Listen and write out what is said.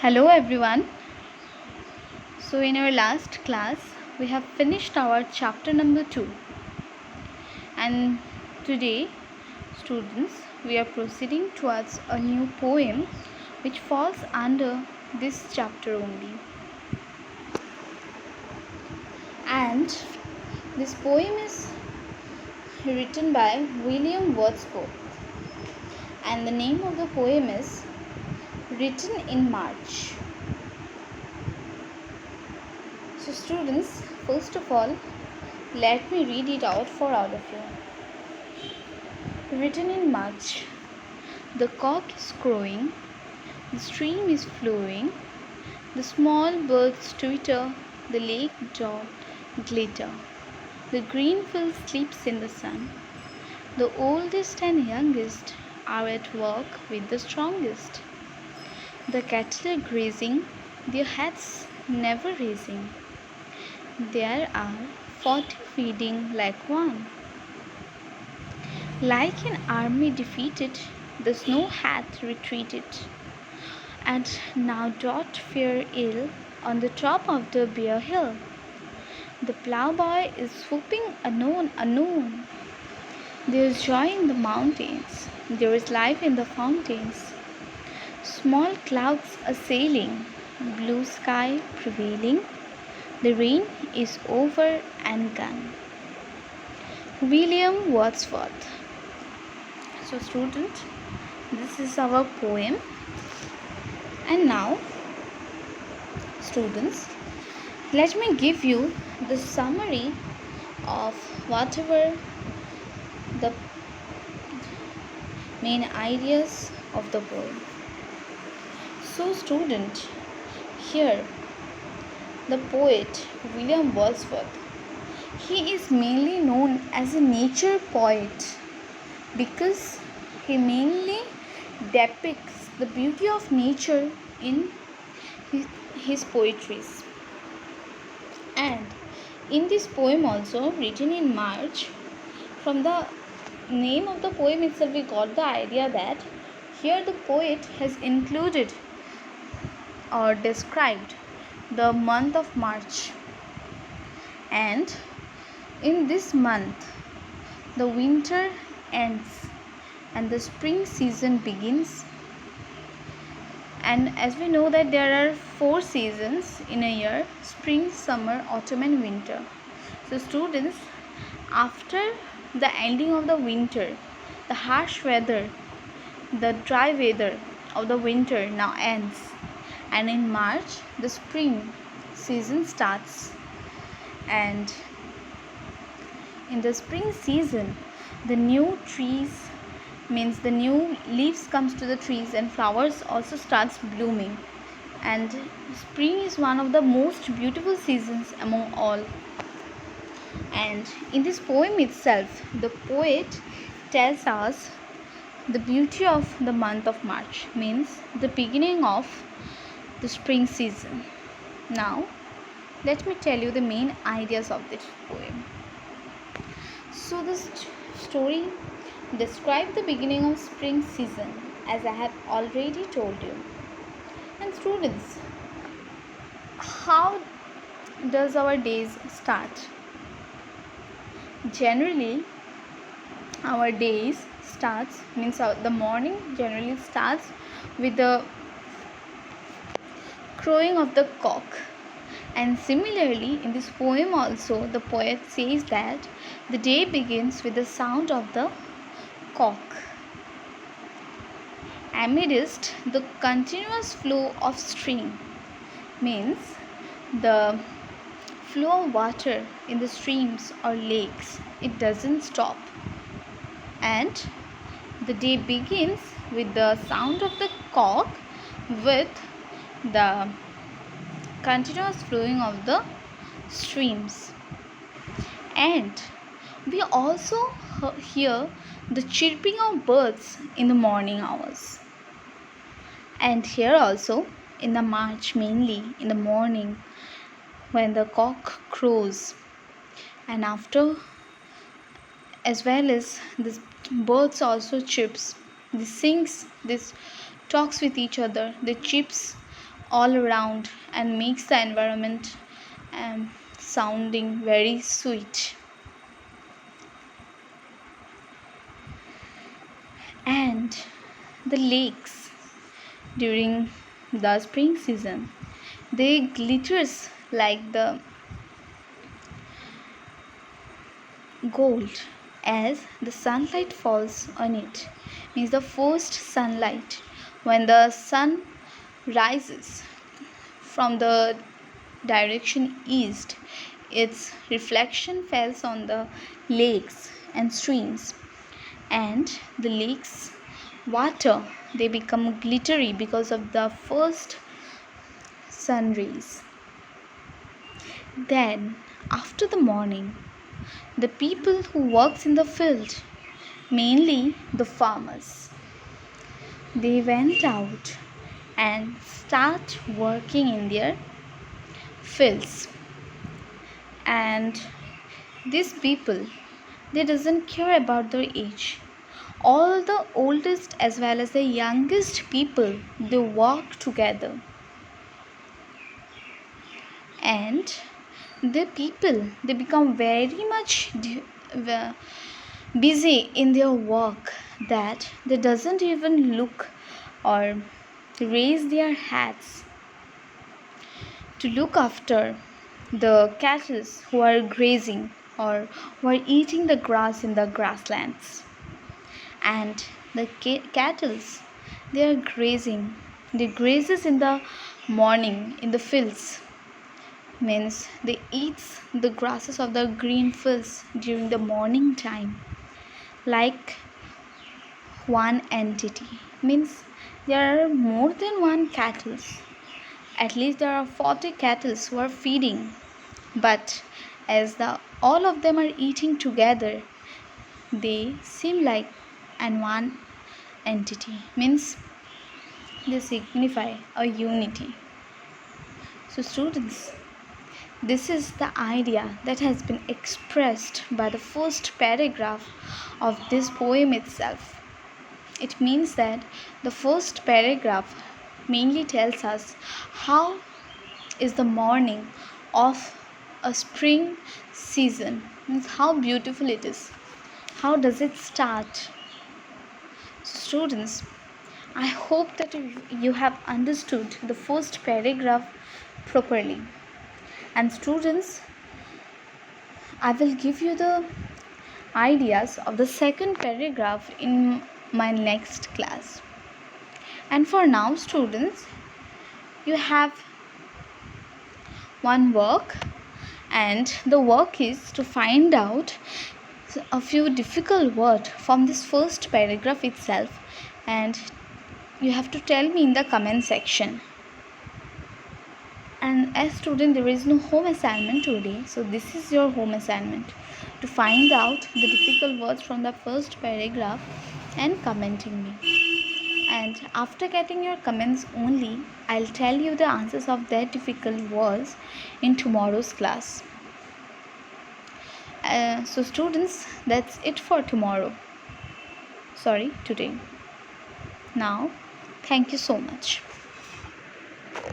Hello everyone. So in our last class we have finished our chapter number 2, and today students we are proceeding towards a new poem which falls under this chapter only. And this poem is written by William Wordsworth, and the name of the poem is Written in March. So students, first of all, let me read it out for all of you. Written in March. The cock is crowing, the stream is flowing, the small birds twitter, the lake dot glitter, the green field sleeps in the sun, the oldest and youngest are at work with the strongest. The cattle are grazing, their heads never raising. There are 40 feeding like one. Like an army defeated, the snow hath retreated, and now doth fare ill on the top of the bare hill. The ploughboy is swooping unknown. There is joy in the mountains, there is life in the fountains. Small clouds are sailing, blue sky prevailing. The rain is over and gone. William Wordsworth. So student, this is our poem. And now students, let me give you the summary of whatever the main ideas of the poem. So student, here the poet William Wordsworth, he is mainly known as a nature poet because he mainly depicts the beauty of nature in his poetries. And in this poem also, written in March, from the name of the poem itself we got the idea that here the poet has included or described the month of March, and in this month the winter ends and the spring season begins. And as we know that there are 4 seasons in a year: spring, summer, autumn and winter. So students, after the ending of the winter, the harsh weather, the dry weather of the winter now ends, and in March the spring season starts. And in the spring season, the new trees, means the new leaves comes to the trees and flowers also starts blooming. And spring is one of the most beautiful seasons among all. And in this poem itself, the poet tells us the beauty of the month of March, means the beginning of the spring season. Now let me tell you the main ideas of this poem. So this story describes the beginning of spring season, as I have already told you. And students, how does our days start? Generally our days starts, means the morning generally starts with the crowing of the cock. And similarly in this poem also the poet says that the day begins with the sound of the cock. Amidst the continuous flow of stream, means the flow of water in the streams or lakes, it doesn't stop. And the day begins with the sound of the cock, with the continuous flowing of the streams. And we also hear the chirping of birds in the morning hours. And here also in the March, mainly in the morning when the cock crows, and after, as well as the birds also chirps, they sings, this talks with each other, they chirps all around and makes the environment sounding very sweet. And the lakes during the spring season, they glitters like the gold as the sunlight falls on it. Means the first sunlight when the sun rises from the direction east, its reflection falls on the lakes and streams, and the lakes water, they become glittery because of the first sun rays. Then after the morning, the people who works in the field, mainly the farmers, they went out and start working in their fields. And these people, they doesn't care about their age. All the oldest as well as the youngest people, they work together. And the people, they become very much busy in their work that they doesn't even look or raise their hats to look after the cattle who are grazing or who are eating the grass in the grasslands. And the cattle, they are grazing, they grazes in the morning in the fields, means they eats the grasses of the green fields during the morning time like one entity, means there are more than one cattle, at least there are 40 cattle who are feeding, but as the all of them are eating together, they seem like an one entity, means they signify a unity. So students, this is the idea that has been expressed by the first paragraph of this poem itself. It means that the first paragraph mainly tells us how is the morning of a spring season, means how beautiful it is, how does it start. So students, I hope that you have understood the first paragraph properly. And students, I will give you the ideas of the second paragraph in my next class. And for now students, you have one work, and the work is to find out a few difficult words from this first paragraph itself, and you have to tell me in the comment section. And as student, there is no home assignment today, so this is your home assignment to find out the difficult words from the first paragraph and commenting me. And after getting your comments only, I'll tell you the answers of that difficult words in tomorrow's class. So students, that's it for tomorrow. Sorry, today. Now, thank you so much.